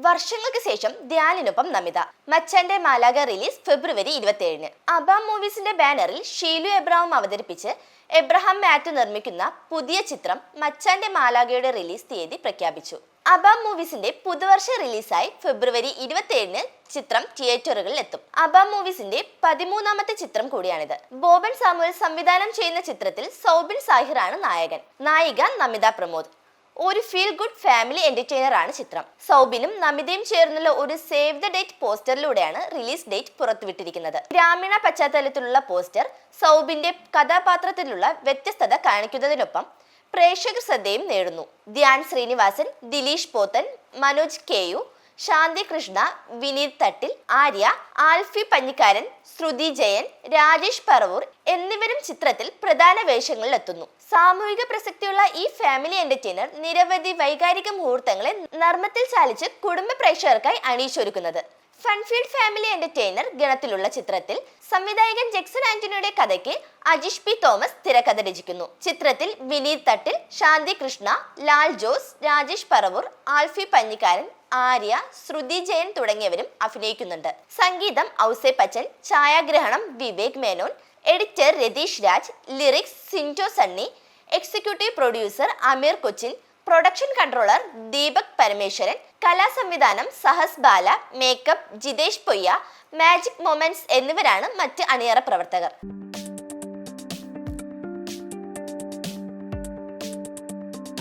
വർഷങ്ങൾക്ക് ശേഷം ധ്യാനിനൊപ്പം നമിത. മച്ചാന്റെ മാലാഖ റിലീസ് ഫെബ്രുവരി 27-ന്. അബാം മൂവീസിന്റെ ബാനറിൽ ഷീലു എബ്രഹാം അവതരിപ്പിച്ച് എബ്രഹാം മാത്യു നിർമ്മിക്കുന്ന പുതിയ ചിത്രം മച്ചാന്റെ മാലാഖയുടെ റിലീസ് തീയതി പ്രഖ്യാപിച്ചു. അബാം മൂവീസിന്റെ പുതുവർഷ റിലീസായി ഫെബ്രുവരി 27-ന് ചിത്രം തിയേറ്ററുകളിൽ എത്തും. അബാം മൂവീസിന്റെ 13ാമത്തെ ചിത്രം കൂടിയാണിത്. ബോബൻ സാമുവൽ സംവിധാനം ചെയ്യുന്ന ചിത്രത്തിൽ സൗബിൻ സാഹിറാണ് നായകൻ. നായിക നമിത പ്രമോദ്. ഒരു ഫീൽ ഗുഡ് ഫാമിലി എന്റർടൈനർ ആണ് ചിത്രം. സൗബിനും നമിതയും ചേർന്നുള്ള ഒരു സേവ് ദ ഡേറ്റ് പോസ്റ്ററിലൂടെയാണ് റിലീസ് ഡേറ്റ് പുറത്തുവിട്ടിരിക്കുന്നത്. ഗ്രാമീണ പശ്ചാത്തലത്തിലുള്ള പോസ്റ്റർ സൗബിന്റെ കഥാപാത്രത്തിലുള്ള വ്യത്യസ്തത കാണിക്കുന്നതിനൊപ്പം പ്രേക്ഷക ശ്രദ്ധയും നേടുന്നു. ധ്യാൻ ശ്രീനിവാസൻ, ദിലീഷ് പോത്തൻ, മനോജ് കെയു, ശാന്തി കൃഷ്ണ, വിനീത് തട്ടിൽ, ആര്യ, ആൽഫി പഞ്ഞിക്കാരൻ, ശ്രുതി ജയൻ, രാജേഷ് പറവൂർ എന്നിവരും ചിത്രത്തിൽ പ്രധാന വേഷങ്ങളിലെത്തുന്നു. സാമൂഹിക പ്രസക്തിയുള്ള ഈ ഫാമിലി എന്റർടൈനർ നിരവധി വൈകാരിക മുഹൂർത്തങ്ങളെ നർമ്മത്തിൽ ചാലിച്ച് കുടുംബ പ്രേക്ഷകർക്കായി അണിയിച്ചൊരുക്കുന്നത്. ഫൺഫീൽഡ് ഫാമിലി എന്റർടൈനർ ഗണത്തിലുള്ള ചിത്രത്തിൽ സംവിധായകൻ ജെക്സൺ ആന്റണിയുടെ കഥയ്ക്ക് അജിഷ് പി തോമസ് തിരക്കഥ രചിക്കുന്നു. ചിത്രത്തിൽ വിനീത് തട്ടിൽ, ശാന്തി കൃഷ്ണ, ലാൽ ജോസ്, രാജേഷ് പറവൂർ, ആൽഫി പഞ്ഞിക്കാരൻ, ആര്യ, ശ്രുതി ജയൻ തുടങ്ങിയവരും അഭിനയിക്കുന്നുണ്ട്. സംഗീതം ഔസേ പച്ചൻ, ഛായാഗ്രഹണം Vivek Menon, editor Ratheesh Raj, lyrics Sinto Sunny, executive producer Ameer Cochin, production controller Deepak Parameswaran, കലാസംവിധാനം Sahas Bala, makeup Jithesh Poyya, magic moments എന്നിവരാണ് മറ്റ് അണിയറ പ്രവർത്തകർ.